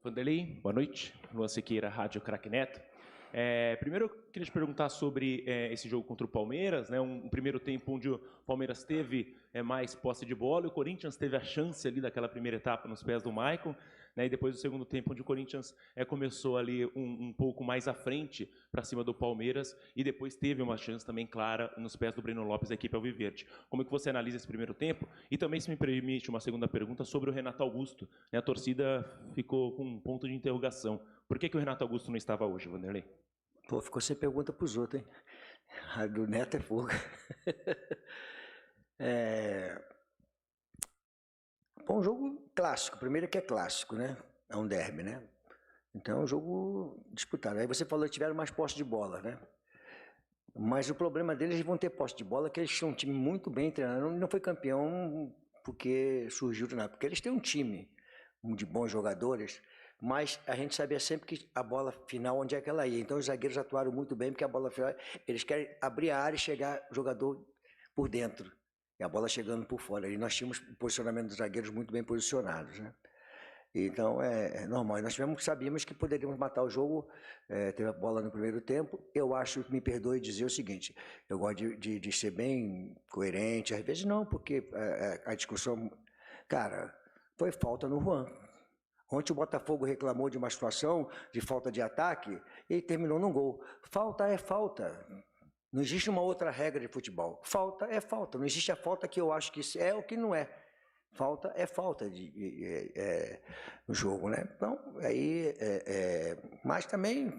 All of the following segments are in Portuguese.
Vanderlei, boa noite. Luan Siqueira, Rádio Craque Neto. Primeiro, eu queria te perguntar sobre esse jogo contra o Palmeiras, né? Um primeiro tempo onde o Palmeiras teve mais posse de bola e o Corinthians teve a chance ali daquela primeira etapa nos pés do Maicon, né? E depois do segundo tempo onde o Corinthians começou ali um pouco mais à frente para cima do Palmeiras e depois teve uma chance também clara nos pés do Breno Lopes da equipe alviverde. Como é que você analisa esse primeiro tempo? E também, se me permite uma segunda pergunta sobre o Renato Augusto, né? A torcida ficou com um ponto de interrogação. Por que o Renato Augusto não estava hoje, Vanderlei? Pô, ficou sem pergunta para os outros, hein? A do Neto é fogo. Bom, um jogo clássico. Primeiro que é clássico, né? É um derby, né? Então é um jogo disputado. Aí você falou que tiveram mais posse de bola, né? Mas o problema deles, eles vão ter posse de bola, que eles tinham um time muito bem treinado. Não foi campeão porque surgiu do nada, porque eles têm um time de bons jogadores, mas a gente sabia sempre que a bola final, onde é que ela ia. Então os zagueiros atuaram muito bem, porque a bola final, eles querem abrir a área e chegar o jogador por dentro, e a bola chegando por fora. E nós tínhamos o posicionamento dos zagueiros muito bem posicionados, né? Então é normal. E nós sabíamos que poderíamos matar o jogo, teve a bola no primeiro tempo. Eu acho, me perdoe dizer o seguinte, eu gosto de ser bem coerente, às vezes não, porque a discussão, cara, foi falta no Juan. Ontem o Botafogo reclamou de uma situação de falta de ataque e terminou num gol. Falta é falta. Não existe uma outra regra de futebol. Falta é falta. Não existe a falta que eu acho que é o que não é. Falta é falta no jogo, né? Então, aí... mas também...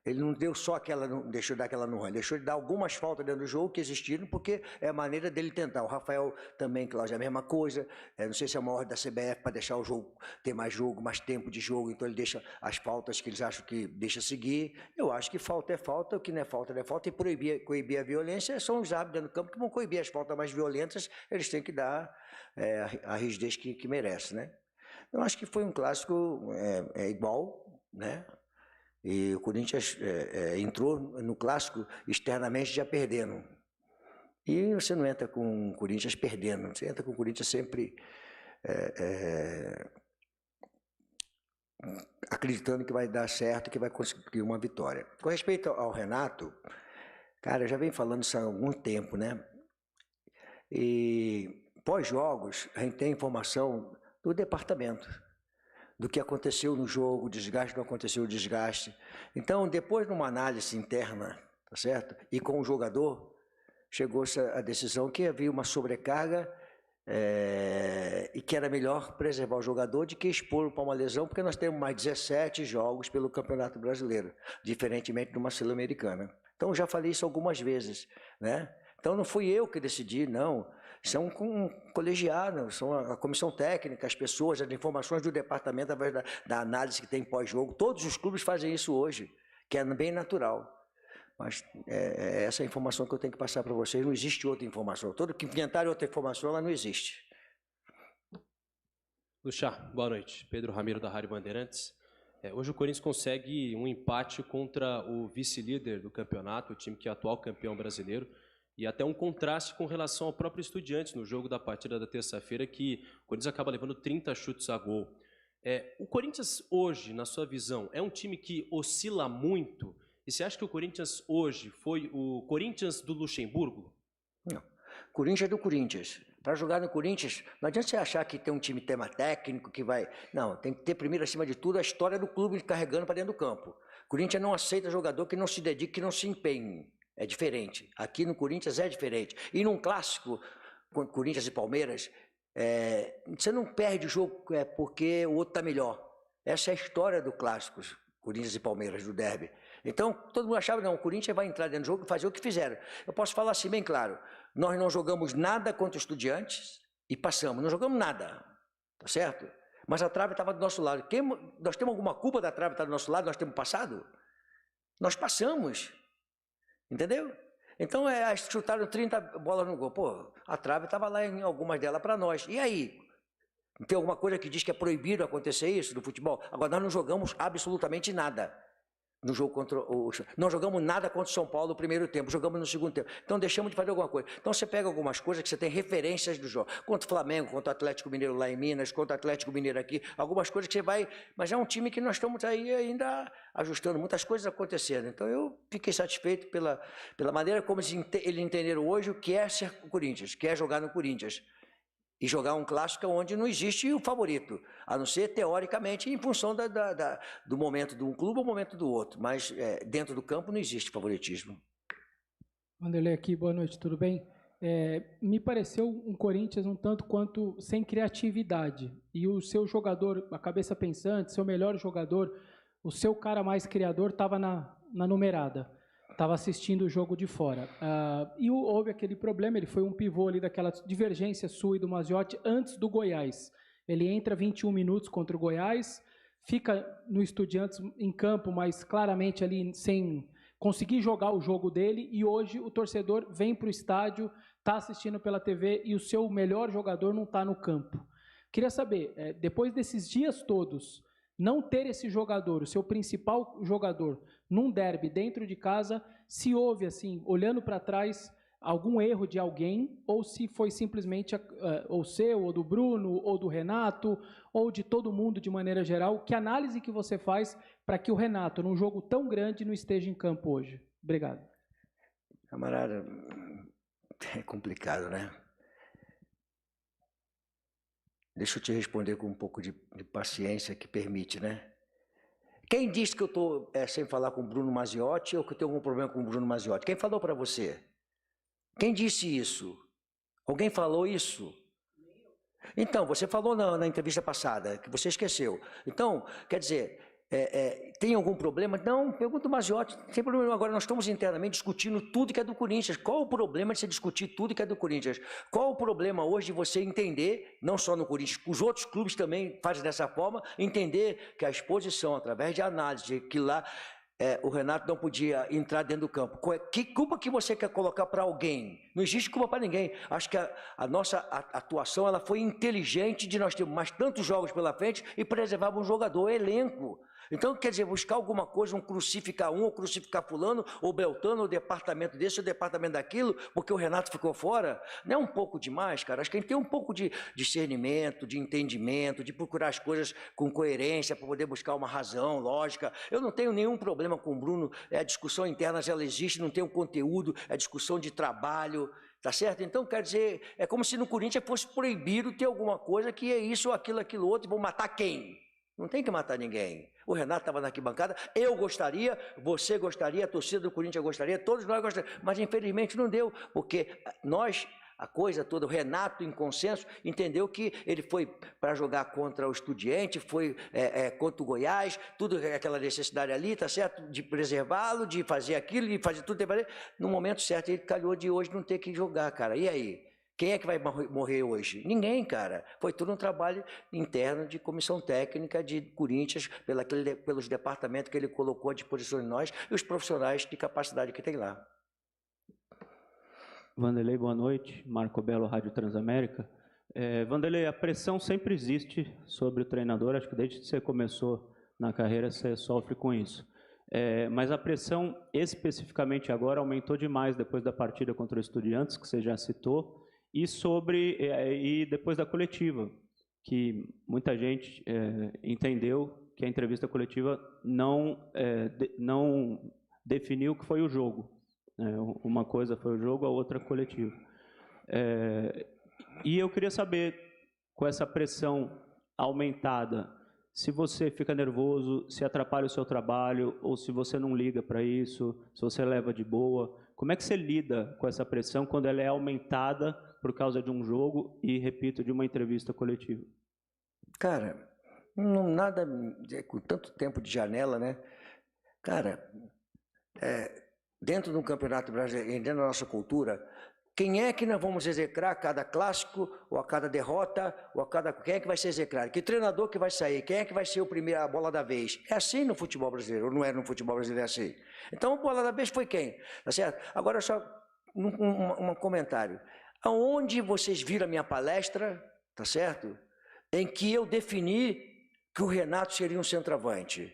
Ele não deu só aquela, não deixou dar aquela no Juan, deixou de dar algumas faltas dentro do jogo que existiram, porque é a maneira dele tentar. O Rafael também, Cláudio, é a mesma coisa. Não sei se é uma ordem da CBF para deixar o jogo, ter mais jogo, mais tempo de jogo, então ele deixa as faltas que eles acham que deixa seguir. Eu acho que falta é falta, o que não é falta não é falta, e coibir a violência são os árbitros dentro do campo que vão coibir as faltas mais violentas, eles têm que dar a rigidez que merece, né? Eu acho que foi um clássico igual, né? E o Corinthians entrou no clássico externamente já perdendo. E você não entra com o Corinthians perdendo, você entra com o Corinthians sempre acreditando que vai dar certo, que vai conseguir uma vitória. Com respeito ao Renato, cara, eu já venho falando isso há algum tempo, né? E pós-jogos, a gente tem informação do departamento, do que aconteceu no jogo, o desgaste, não aconteceu o desgaste. Então, depois de uma análise interna, tá certo? E com o jogador, chegou-se a decisão que havia uma sobrecarga e que era melhor preservar o jogador de que expor para uma lesão, porque nós temos mais 17 jogos pelo Campeonato Brasileiro, diferentemente de uma Sul-Americana. Então, já falei isso algumas vezes, né? Então, não fui eu que decidi, não. São um colegiado, são a comissão técnica, as pessoas, as informações do departamento, através da análise que tem pós-jogo. Todos os clubes fazem isso hoje, que é bem natural. Mas essa é a informação que eu tenho que passar para vocês. Não existe outra informação. Todo que inventar outra informação, ela não existe. Luchá, boa noite. Pedro Ramiro, da Rádio Bandeirantes. Hoje o Corinthians consegue um empate contra o vice-líder do campeonato, o time que é atual campeão brasileiro, e até um contraste com relação ao próprio Estudiantes no jogo da partida da terça-feira, que o Corinthians acaba levando 30 chutes a gol. O Corinthians hoje, na sua visão, é um time que oscila muito? E você acha que o Corinthians hoje foi o Corinthians do Luxemburgo? Não. Corinthians é do Corinthians. Para jogar no Corinthians, não adianta você achar que tem um time tema técnico que vai... Não, tem que ter primeiro, acima de tudo, a história do clube carregando para dentro do campo. O Corinthians não aceita jogador que não se dedique, que não se empenhe. É diferente. Aqui no Corinthians é diferente. E num clássico, Corinthians e Palmeiras, você não perde o jogo porque o outro está melhor. Essa é a história do clássico, Corinthians e Palmeiras, do derby. Então, todo mundo achava, não, o Corinthians vai entrar dentro do jogo e fazer o que fizeram. Eu posso falar assim bem claro, nós não jogamos nada contra os Estudiantes e passamos, não jogamos nada, tá certo? Mas a trave estava do nosso lado. Nós temos alguma culpa da trave estar do nosso lado, nós temos passado? Nós passamos. Entendeu? Então, chutaram 30 bolas no gol. Pô, a trave estava lá em algumas delas para nós. E aí? Tem alguma coisa que diz que é proibido acontecer isso no futebol? Agora, nós não jogamos absolutamente nada. no jogo contra o... Não jogamos nada contra o São Paulo no primeiro tempo, jogamos no segundo tempo. Então deixamos de fazer alguma coisa. Então você pega algumas coisas que você tem referências do jogo. Contra o Flamengo, contra o Atlético Mineiro lá em Minas, contra o Atlético Mineiro aqui, algumas coisas que você vai... Mas é um time que nós estamos aí ainda ajustando, muitas coisas acontecendo. Então eu fiquei satisfeito pela maneira como eles entenderam hoje o que é ser o Corinthians, que é jogar no Corinthians. E jogar um clássico onde não existe o favorito, a não ser teoricamente em função do momento de um clube ou momento do outro, mas dentro do campo não existe favoritismo. Vanderlei aqui, boa noite, tudo bem? Me pareceu um Corinthians um tanto quanto sem criatividade, e o seu jogador, a cabeça pensante, seu melhor jogador, o seu cara mais criador estava na numerada. Estava assistindo o jogo de fora. E houve aquele problema, ele foi um pivô ali daquela divergência sua e do Maziotti antes do Goiás. Ele entra 21 minutos contra o Goiás, fica no Estudiantes em campo, mas claramente ali sem conseguir jogar o jogo dele, e hoje o torcedor vem para o estádio, está assistindo pela TV e o seu melhor jogador não está no campo. Queria saber, depois desses dias todos, não ter esse jogador, o seu principal jogador, num derby dentro de casa, se houve, assim, olhando para trás, algum erro de alguém, ou se foi simplesmente ou seu, ou do Bruno, ou do Renato, ou de todo mundo de maneira geral. Que análise que você faz para que o Renato, num jogo tão grande, não esteja em campo hoje? Obrigado. Camarada, é complicado, né? Deixa eu te responder com um pouco de paciência que permite, né? Quem disse que eu estou sem falar com o Bruno Maziotti ou que eu tenho algum problema com o Bruno Maziotti? Quem falou para você? Quem disse isso? Alguém falou isso? Então, você falou na entrevista passada, que você esqueceu. Então, quer dizer, tem algum problema? Não, pergunta o Maziotti, não tem problema. Agora nós estamos internamente discutindo tudo que é do Corinthians. Qual o problema de você discutir tudo que é do Corinthians? Qual o problema hoje de você entender, não só no Corinthians, os outros clubes também fazem dessa forma, entender que a exposição, através de análise, que lá o Renato não podia entrar dentro do campo. Que culpa que você quer colocar para alguém? Não existe culpa para ninguém. Acho que a nossa atuação ela foi inteligente de nós termos mais tantos jogos pela frente e preservar um jogador, elenco. Então, quer dizer, buscar alguma coisa, crucificar ou crucificar fulano, ou Beltano, ou departamento desse, ou departamento daquilo, porque o Renato ficou fora, não é um pouco demais, cara? Acho que a gente tem um pouco de discernimento, de entendimento, de procurar as coisas com coerência, para poder buscar uma razão, lógica. Eu não tenho nenhum problema com o Bruno, a discussão interna ela existe, não tem um conteúdo, é discussão de trabalho, tá certo? Então, quer dizer, é como se no Corinthians fosse proibido ter alguma coisa que é isso, aquilo, outro, e vão matar quem? Não tem que matar ninguém. O Renato estava na arquibancada, eu gostaria, você gostaria, a torcida do Corinthians gostaria, todos nós gostaríamos, mas infelizmente não deu, porque nós, a coisa toda, o Renato em consenso, entendeu que ele foi para jogar contra o Estudiante, foi contra o Goiás, tudo aquela necessidade ali, tá certo? De preservá-lo, de fazer aquilo, de fazer tudo, no momento certo, ele calhou de hoje não ter que jogar, cara, e aí? Quem é que vai morrer hoje? Ninguém, cara. Foi tudo um trabalho interno de comissão técnica de Corinthians, pelos departamentos que ele colocou à disposição de nós e os profissionais de capacidade que tem lá. Vanderlei, boa noite. Marco Belo, Rádio Transamérica. Vanderlei, a pressão sempre existe sobre o treinador. Acho que desde que você começou na carreira, você sofre com isso. Mas a pressão, especificamente agora, aumentou demais depois da partida contra o Estudiantes, que você já citou, e depois da coletiva, que muita gente entendeu que a entrevista coletiva não definiu o que foi o jogo. Uma coisa foi o jogo, a outra coletiva. E eu queria saber, com essa pressão aumentada, se você fica nervoso, se atrapalha o seu trabalho, ou se você não liga para isso, se você leva de boa. Como é que você lida com essa pressão quando ela é aumentada por causa de um jogo e, repito, de uma entrevista coletiva? Cara, nada, com tanto tempo de janela, né? Cara, dentro de um campeonato brasileiro, dentro da nossa cultura, quem é que nós vamos execrar a cada clássico, ou a cada derrota, ou a cada... Quem é que vai ser execrado? Que treinador que vai sair? Quem é que vai ser a bola da vez? É assim no futebol brasileiro, ou não é no futebol brasileiro, é assim? Então, a bola da vez foi quem? Tá certo? Agora, só um comentário. Aonde vocês viram a minha palestra, tá certo? Em que eu defini que o Renato seria um centroavante.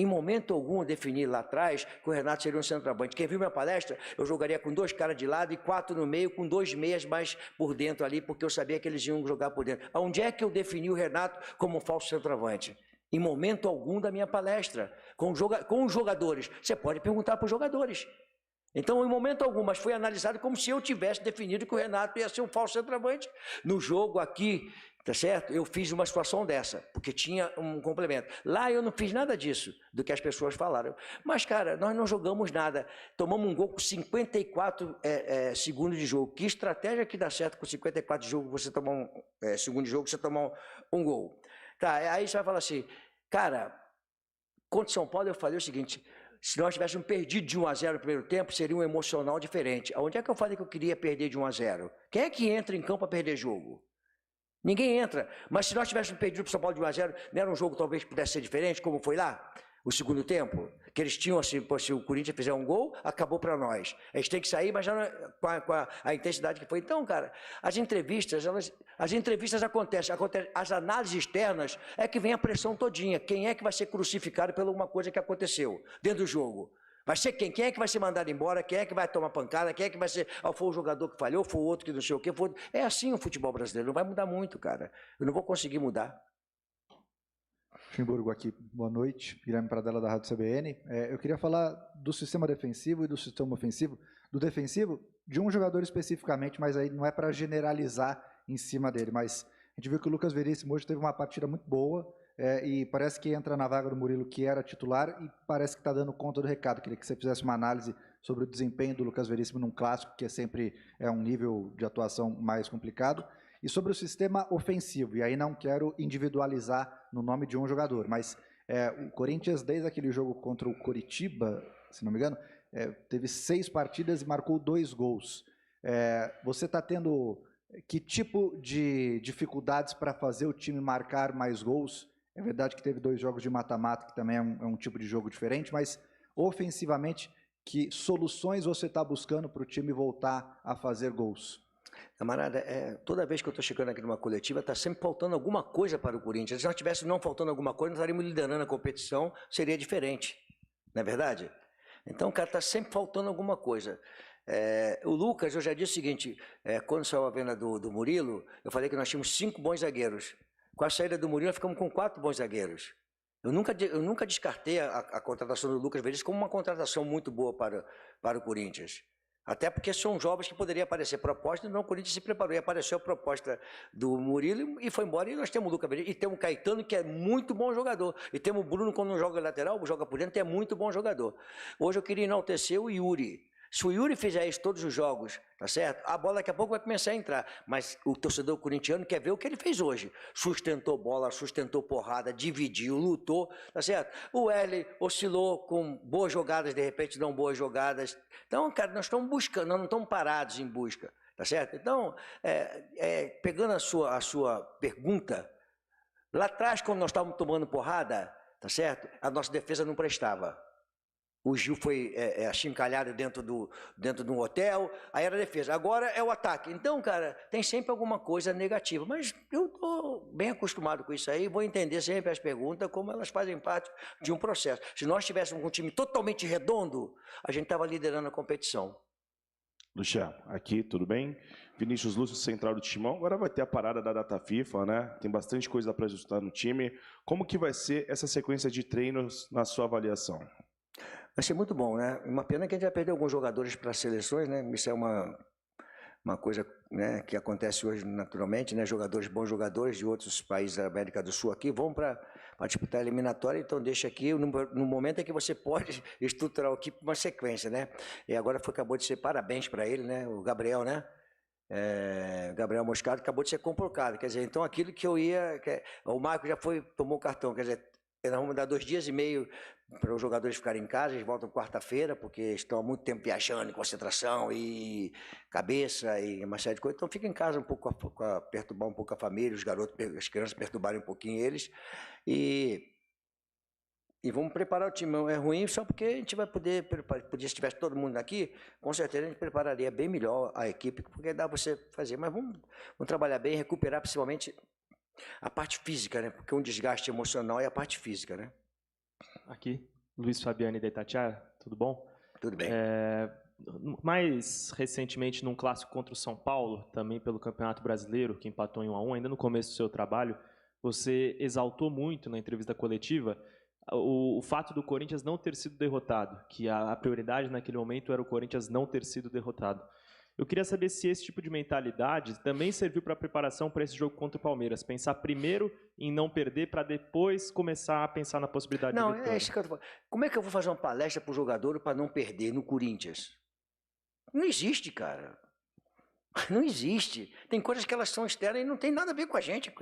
Em momento algum, eu defini lá atrás que o Renato seria um centroavante. Quem viu minha palestra, eu jogaria com 2 caras de lado e 4 no meio, com 2 meias mais por dentro ali, porque eu sabia que eles iam jogar por dentro. Onde é que eu defini o Renato como um falso centroavante? Em momento algum da minha palestra, com os jogadores. Você pode perguntar para os jogadores. Então, em momento algum, mas foi analisado como se eu tivesse definido que o Renato ia ser um falso centroavante. No jogo aqui, tá certo? Eu fiz uma situação dessa, porque tinha um complemento. Lá eu não fiz nada disso, do que as pessoas falaram. Mas, cara, nós não jogamos nada. Tomamos um gol com 54 segundos de jogo. Que estratégia que dá certo com 54 de jogo, você tomar segundo de jogo, você tomar um gol? Tá, aí você vai falar assim, cara, contra São Paulo eu falei o seguinte... Se nós tivéssemos perdido de 1-0 no primeiro tempo, seria um emocional diferente. Onde é que eu falei que eu queria perder de 1-0? Quem é que entra em campo para perder jogo? Ninguém entra. Mas se nós tivéssemos perdido para o São Paulo de 1-0, não era um jogo que talvez pudesse ser diferente, como foi lá? O segundo tempo? Que eles tinham assim, se o Corinthians fizer um gol, acabou para nós. A gente tem que sair, mas já não, com a intensidade que foi. Então, cara, as entrevistas acontecem, as análises externas é que vem a pressão todinha. Quem é que vai ser crucificado por alguma coisa que aconteceu dentro do jogo? Vai ser quem? Quem é que vai ser mandado embora? Quem é que vai tomar pancada? Quem é que vai ser... foi o jogador que falhou, foi o outro que não sei o quê. É assim o futebol brasileiro, não vai mudar muito, cara. Eu não vou conseguir mudar. Luxemburgo aqui, boa noite, Guilherme Pradella da Rádio CBN. Eu queria falar do sistema defensivo e do sistema ofensivo. Do defensivo, de um jogador especificamente, mas aí não é para generalizar em cima dele, mas a gente viu que o Lucas Veríssimo hoje teve uma partida muito boa e parece que entra na vaga do Murilo, que era titular, e parece que está dando conta do recado. Queria que você fizesse uma análise sobre o desempenho do Lucas Veríssimo num clássico, que sempre é um nível de atuação mais complicado. E sobre o sistema ofensivo, e aí não quero individualizar no nome de um jogador, mas o Corinthians, desde aquele jogo contra o Coritiba, se não me engano, teve 6 partidas e marcou 2 gols. Você está tendo que tipo de dificuldades para fazer o time marcar mais gols? É verdade que teve 2 jogos de mata-mata, que também é um tipo de jogo diferente, mas ofensivamente, que soluções você está buscando para o time voltar a fazer gols? Camarada, toda vez que eu estou chegando aqui numa coletiva, está sempre faltando alguma coisa para o Corinthians. Se nós tivesse não faltando alguma coisa, nós estaríamos liderando a competição, seria diferente. Não é verdade? Então, cara, está sempre faltando alguma coisa. O Lucas, eu já disse o seguinte, quando saiu a venda do Murilo, eu falei que nós tínhamos 5 bons zagueiros. Com a saída do Murilo, nós ficamos com 4 bons zagueiros. Eu nunca descartei a contratação do Lucas Veríssimo como uma contratação muito boa para o Corinthians. Até porque são jovens que poderiam aparecer proposta, não, o Corinthians se preparou e apareceu a proposta do Murilo e foi embora. E nós temos o Lucas Veríssimo, e temos o Caetano, que é muito bom jogador. E temos o Bruno, quando não joga lateral, joga por dentro, é muito bom jogador. Hoje eu queria enaltecer o Yuri. Se o Yuri fizer isso todos os jogos, tá certo? A bola daqui a pouco vai começar a entrar. Mas o torcedor corintiano quer ver o que ele fez hoje. Sustentou bola, sustentou porrada, dividiu, lutou, tá certo? O L oscilou com boas jogadas, de repente não boas jogadas. Então, cara, nós estamos buscando, nós não estamos parados em busca, tá certo? Então, pegando a sua pergunta, lá atrás, quando nós estávamos tomando porrada, tá certo? A nossa defesa não prestava. O Gil foi achincalhado dentro de um hotel, aí era a defesa. Agora é o ataque. Então, cara, tem sempre alguma coisa negativa. Mas eu estou bem acostumado com isso aí, vou entender sempre as perguntas como elas fazem parte de um processo. Se nós tivéssemos um time totalmente redondo, a gente estava liderando a competição. Luciano, aqui, tudo bem? Vinícius Lúcio, central do Timão. Agora vai ter a parada da data FIFA, né? Tem bastante coisa para ajustar no time. Como que vai ser essa sequência de treinos na sua avaliação? Vai ser muito bom, né? Uma pena que a gente vai perder alguns jogadores para as seleções, né? Isso é uma coisa, né, que acontece hoje naturalmente, né? Bons jogadores de outros países da América do Sul aqui vão para disputar a eliminatória, então deixa aqui no momento em que você pode estruturar o equipe uma sequência, né? E agora acabou de ser parabéns para ele, né? O Gabriel, né? Gabriel Moscardo acabou de ser convocado, quer dizer, então aquilo que eu ia... o Marco já tomou o cartão, quer dizer, nós vamos dar 2 dias e meio para os jogadores ficarem em casa, eles voltam quarta-feira, porque estão há muito tempo viajando, em concentração e cabeça e uma série de coisas. Então fica em casa um pouco, perturbar um pouco a família, os garotos, as crianças perturbarem um pouquinho eles. E vamos preparar o time. É ruim só porque a gente vai poder se tivesse todo mundo aqui, com certeza a gente prepararia bem melhor a equipe, porque dá você fazer. Mas vamos trabalhar bem, recuperar principalmente a parte física, né? Porque um desgaste emocional é a parte física, né? aqui, Luiz Fabiani da Itatiaia, tudo bom? Tudo bem. Mais recentemente, num clássico contra o São Paulo, também pelo Campeonato Brasileiro, que empatou em 1-1, ainda no começo do seu trabalho, você exaltou muito na entrevista coletiva o fato do Corinthians não ter sido derrotado, que a prioridade naquele momento era o Corinthians não ter sido derrotado. Eu queria saber se esse tipo de mentalidade também serviu para a preparação para esse jogo contra o Palmeiras. Pensar primeiro em não perder para depois começar a pensar na possibilidade de vitória. Não, é isso que eu tô falando. Como é que eu vou fazer uma palestra para o jogador para não perder no Corinthians? Não existe, cara. Não existe. Tem coisas que elas são externas e não tem nada a ver com a gente.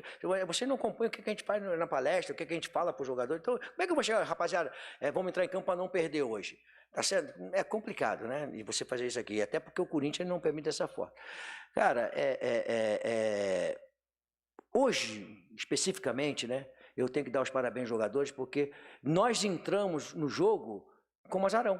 Você não acompanha o que a gente faz na palestra, o que a gente fala para o jogador. Então, como é que eu vou chegar, rapaziada, vamos entrar em campo para não perder hoje? Tá certo? É complicado, né? E você fazer isso aqui. Até porque o Corinthians não permite dessa forma. Cara, hoje, especificamente, né? Eu tenho que dar os parabéns aos jogadores porque nós entramos no jogo como azarão.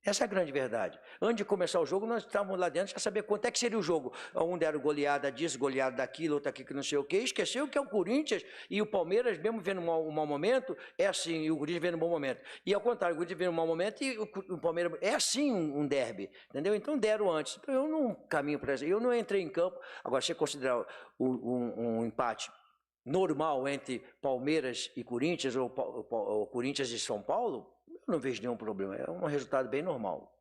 Essa é a grande verdade. Antes de começar o jogo, nós estávamos lá dentro já saber quanto é que seria o jogo. Um deram goleada disso, goleada daquilo, outro aqui que não sei o quê. Esqueceu que é o Corinthians e o Palmeiras, mesmo vendo um mau momento, é assim, e o Corinthians vendo um bom momento. E ao contrário, o Corinthians vendo um mau momento e o Palmeiras... É assim um derby, entendeu? Então deram antes. Então eu não caminho para isso. Eu não entrei em campo. Agora, se você considerar um empate normal entre Palmeiras e Corinthians, ou Corinthians e São Paulo... Eu não vejo nenhum problema, é um resultado bem normal.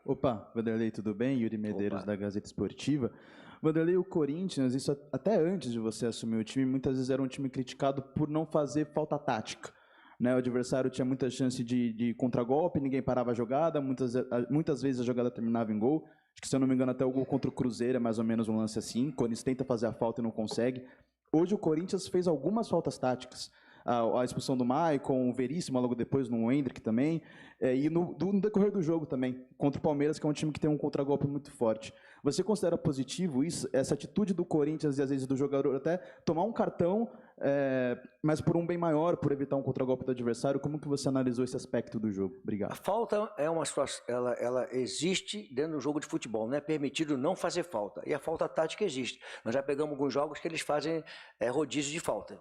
Opa, Vanderlei, tudo bem? Yuri Medeiros, da Gazeta Esportiva. Vanderlei, o Corinthians, isso até antes de você assumir o time, muitas vezes era um time criticado por não fazer falta tática. Né? O adversário tinha muita chance de contragolpe, ninguém parava a jogada, muitas vezes a jogada terminava em gol. Acho que, se eu não me engano, até o gol contra o Cruzeiro é mais ou menos um lance assim. O Corinthians tenta fazer a falta e não consegue. Hoje o Corinthians fez algumas faltas táticas. A expulsão do Maicon, o Veríssimo, logo depois no Hendrick também, e no decorrer do jogo também, contra o Palmeiras, que é um time que tem um contragolpe muito forte. Você considera positivo isso, essa atitude do Corinthians e às vezes do jogador até tomar um cartão, mas por um bem maior, por evitar um contragolpe do adversário? Como que você analisou esse aspecto do jogo? Obrigado. A falta é uma situação, ela existe dentro do jogo de futebol, não é permitido não fazer falta, e a falta tática existe. Nós já pegamos alguns jogos que eles fazem rodízio de falta.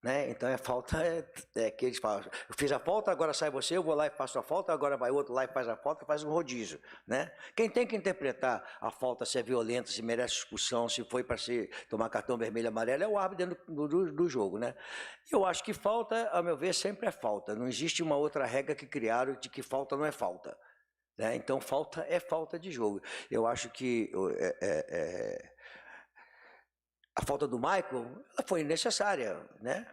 Né? Então a falta que eles falam, eu fiz a falta, agora sai você, eu vou lá e faço a falta, agora vai outro lá e faz a falta, faz um rodízio. Né? Quem tem que interpretar a falta, se é violenta, se merece expulsão, se foi para tomar cartão vermelho e amarelo, é o árbitro dentro do jogo. Né? Eu acho que falta, a meu ver, sempre é falta. Não existe uma outra regra que criaram de que falta não é falta. Né? Então falta é falta de jogo. Eu acho que a falta do Maicon foi necessária, né?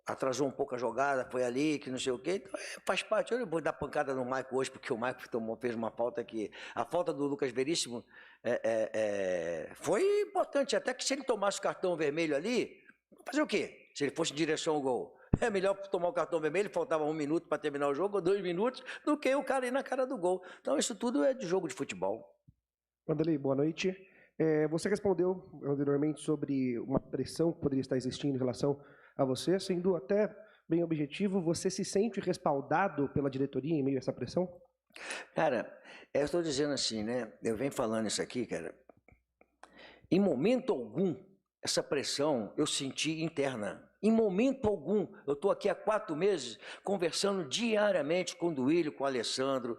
Atrasou um pouco a jogada, foi ali, que não sei o quê. Então, faz parte. Eu não vou dar pancada no Maicon hoje, porque o Maicon fez uma falta que... A falta do Lucas Veríssimo foi importante. Até que se ele tomasse o cartão vermelho ali, fazer o quê? Se ele fosse em direção ao gol. É melhor tomar o cartão vermelho, faltava 1 minuto para terminar o jogo, ou 2 minutos, do que o cara ir na cara do gol. Então, isso tudo é de jogo de futebol. Vanderlei, boa noite. Você respondeu anteriormente sobre uma pressão que poderia estar existindo em relação a você, sendo até bem objetivo, você se sente respaldado pela diretoria em meio a essa pressão? Cara, eu estou dizendo assim, né? Eu venho falando isso aqui, cara. Em momento algum, essa pressão eu senti interna. Em momento algum. Eu estou aqui há 4 meses conversando diariamente com o Duílio, com o Alessandro,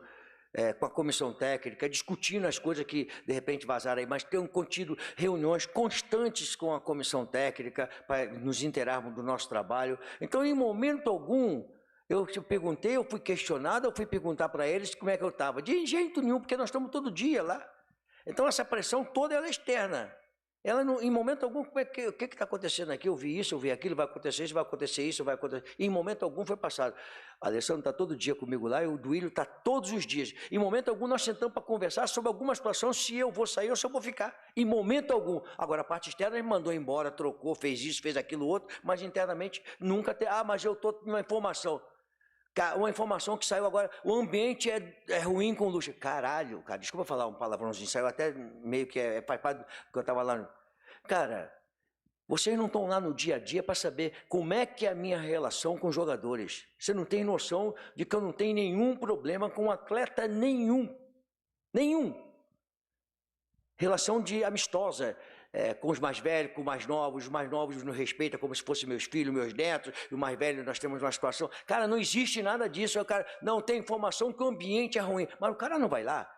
com a comissão técnica, discutindo as coisas que de repente vazaram aí, mas tenho contido reuniões constantes com a comissão técnica para nos inteirarmos do nosso trabalho. Então, em momento algum, eu perguntei, eu fui questionado, eu fui perguntar para eles como é que eu estava. De jeito nenhum, porque nós estamos todo dia lá. Então, essa pressão toda ela é externa. Ela não, em momento algum, o que está acontecendo aqui? Eu vi isso, eu vi aquilo, vai acontecer isso, vai acontecer isso, vai acontecer. Em momento algum foi passado. A Alessandro está todo dia comigo lá e o Duílio está todos os dias. Em momento algum nós sentamos para conversar sobre alguma situação, se eu vou sair ou se eu vou ficar. Em momento algum. Agora a parte externa ele mandou embora, trocou, fez isso, fez aquilo outro, mas internamente nunca tem. Mas eu estou com uma informação. Uma informação que saiu agora, o ambiente é ruim com luxo. Caralho, cara, desculpa falar um palavrãozinho, saiu até meio que faz parte do que eu estava lá. Cara, vocês não estão lá no dia a dia para saber como é que é a minha relação com os jogadores. Você não tem noção de que eu não tenho nenhum problema com atleta nenhum. Nenhum. Relação de amistosa. com os mais velhos, com os mais novos nos respeitam como se fossem meus filhos, meus netos, e o mais velho nós temos uma situação. Cara, não existe nada disso, o cara não tem informação que o ambiente é ruim, mas o cara não vai lá.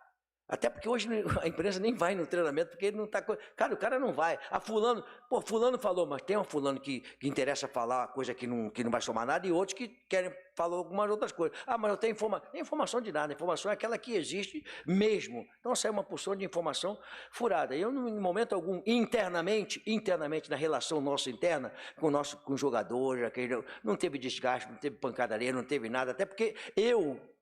Até porque hoje a imprensa nem vai no treinamento, porque ele não está... Cara, o cara não vai. Fulano falou, mas tem um fulano que interessa falar uma coisa que não vai somar nada e outros que querem falar algumas outras coisas. Mas eu tenho informação de nada. A informação é aquela que existe mesmo. Então sai uma porção de informação furada. Eu, em momento algum, internamente, na relação nossa interna, com os jogadores, não teve desgaste, não teve pancadaria, não teve nada. Até porque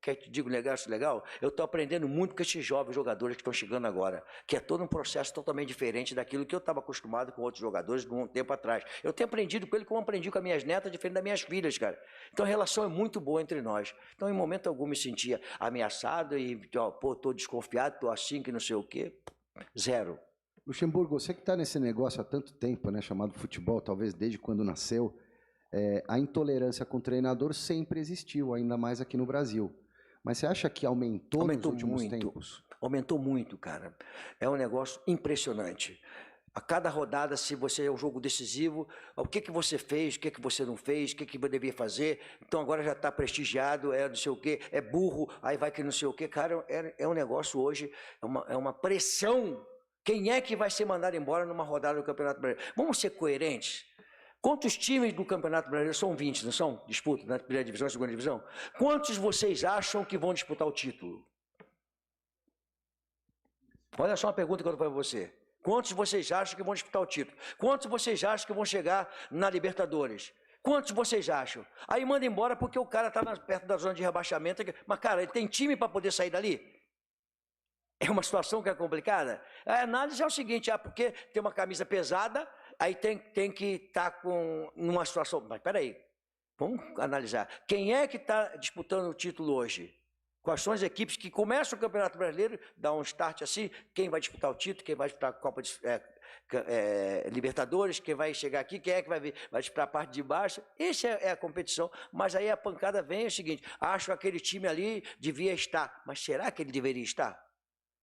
quer te digo legal, eu estou aprendendo muito com esses jovens jogadores que estão chegando agora, que é todo um processo totalmente diferente daquilo que eu estava acostumado com outros jogadores de um tempo atrás. Eu tenho aprendido com ele como aprendi com as minhas netas, diferente das minhas filhas, cara. Então a relação é muito boa entre nós. Então em momento algum me sentia ameaçado e, estou desconfiado, estou assim, que não sei o quê. Zero. Luxemburgo, você que está nesse negócio há tanto tempo, né, chamado futebol, talvez desde quando nasceu, a intolerância com o treinador sempre existiu, ainda mais aqui no Brasil. Mas você acha que aumentou nos últimos tempos? Aumentou muito, cara. É um negócio impressionante. A cada rodada, se você é um jogo decisivo, o que você fez, o que você não fez, o que você devia fazer. Então agora já está prestigiado, não sei o quê, é burro, aí vai que não sei o quê. Cara, é um negócio hoje, é uma pressão. Quem é que vai ser mandado embora numa rodada do Campeonato Brasileiro? Vamos ser coerentes. Quantos times do Campeonato Brasileiro? São 20, não são? Disputa na primeira divisão e segunda divisão? Quantos vocês acham que vão disputar o título? Olha só uma pergunta que eu vou fazer para você. Quantos vocês acham que vão disputar o título? Quantos vocês acham que vão chegar na Libertadores? Quantos vocês acham? Aí manda embora porque o cara está perto da zona de rebaixamento. Mas, cara, ele tem time para poder sair dali? É uma situação que é complicada? A análise é o seguinte, porque tem uma camisa pesada, aí tem que estar numa situação... Mas peraí, vamos analisar. Quem é que está disputando o título hoje? Quais são as equipes que começam o Campeonato Brasileiro, dá um start assim, quem vai disputar o título, quem vai disputar a Copa de Libertadores, quem vai chegar aqui, quem é que vai disputar a parte de baixo. Essa é a competição, mas aí a pancada vem, é o seguinte, acho que aquele time ali devia estar, mas será que ele deveria estar?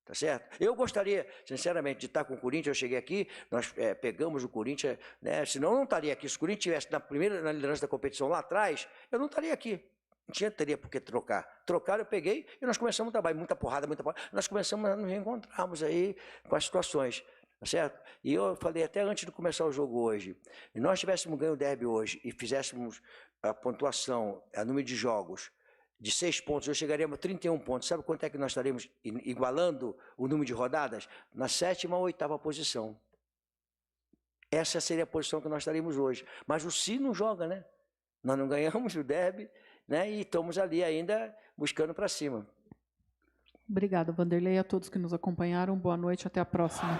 Tá certo? Eu gostaria, sinceramente, de estar com o Corinthians. Eu cheguei aqui, nós pegamos o Corinthians, né? Senão eu não estaria aqui. Se o Corinthians estivesse na liderança da competição lá atrás, eu não estaria aqui. Não teria por que trocar. Trocaram, eu peguei e nós começamos a trabalhar. Muita porrada. Nós começamos a nos reencontrarmos aí com as situações. Tá certo? E eu falei até antes de começar o jogo hoje, se nós tivéssemos ganho o derby hoje e fizéssemos a pontuação, o número de jogos, de 6 pontos, eu chegaríamos a 31 pontos. Sabe quanto é que nós estaremos igualando o número de rodadas? Na 7ª ou 8ª posição. Essa seria a posição que nós estaríamos hoje. Mas o Si não joga, né? Nós não ganhamos o derby, né? E estamos ali ainda buscando para cima. Obrigada, Vanderlei, a todos que nos acompanharam. Boa noite, até a próxima.